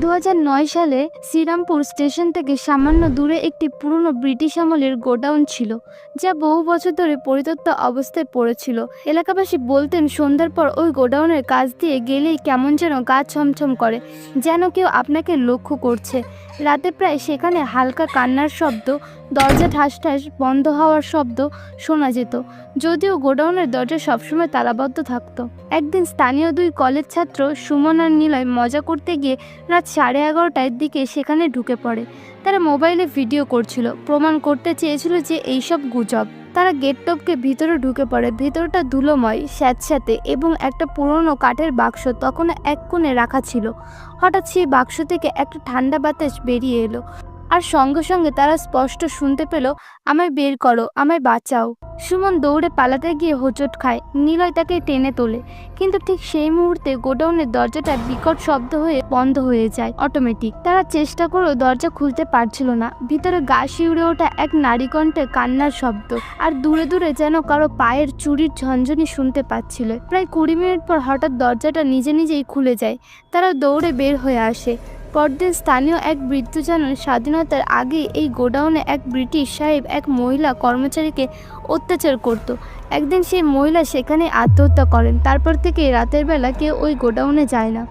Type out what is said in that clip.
2009 সালে শ্রীরামপুর স্টেশন থেকে সামান্য দূরে একটি পুরনো ব্রিটিশ আমলের গোডাউন ছিল, যা বহু বছর ধরে পরিত্যক্ত অবস্থায় পড়েছিল। এলাকাবাসী বলতেন সন্ধ্যার পর ওই গোডাউনের কাছ দিয়ে গেলেই কেমন যেন গা ছমছম করে, যেন কেউ আপনাকে লক্ষ্য করছে। রাতে প্রায় সেখানে হালকা কান্নার শব্দ, দরজা ঠাস ঠাস বন্ধ হওয়ার শব্দ শোনা যেত, যদিও গোডাউনের দরজা সবসময় তালাবদ্ধ থাকতো। একদিন স্থানীয় দুই কলেজ ছাত্র সুমন আর নিলয় মজা করতে গিয়ে রাত 11:30টার দিকে সেখানে ঢুকে পড়ে। তারা মোবাইলে ভিডিও করছিল, প্রমাণ করতে চেয়েছিল যে এইসব গুজব। তারা গেট টপকে ভিতরে ঢুকে পড়ে। ভেতরটা ধুলোময়, স্যাঁতস্যাঁতে এবং একটা পুরনো কাঠের বাক্স তখন এক কোণে রাখা ছিল। হঠাৎ সেই বাক্স থেকে একটা ঠান্ডা বাতাস বেরিয়ে এলো, আর সঙ্গে সঙ্গে তারা স্পষ্ট শুনতে পেল, আমায় বের করো, আমায় বাঁচাও। সুমন দৌড়ে পালাতে গিয়ে হোঁচট খায়। নিলয় তাকে টেনে তোলে, কিন্তু ঠিক সেই মুহূর্তে গোডাউনের দরজাটা বিকট শব্দ হয়ে বন্ধ হয়ে যায় অটোমেটিক। তারা চেষ্টা করেও দরজা খুলতে পারছিল না। ভিতরে গা শিউড়ে ওঠা এক নারী কণ্ঠের কান্নার শব্দ, আর দূরে দূরে যেন কারো পায়ের চুরির ঝনঝনি শুনতে পাচ্ছিল। প্রায় 20 মিনিট পর হঠাৎ দরজাটা নিজে নিজেই খুলে যায়। তারা দৌড়ে বের হয়ে আসে। পরদিন স্থানীয় এক বৃদ্ধ জানান, স্বাধীনতার আগে এই গোডাউনে এক ব্রিটিশ সাহেব এক মহিলা কর্মচারীকে অত্যাচার করত। একদিন সেই মহিলা সেখানে আত্মহত্যা করেন। তারপর থেকে রাতের বেলা কেউ ওই গোডাউনে যায় না।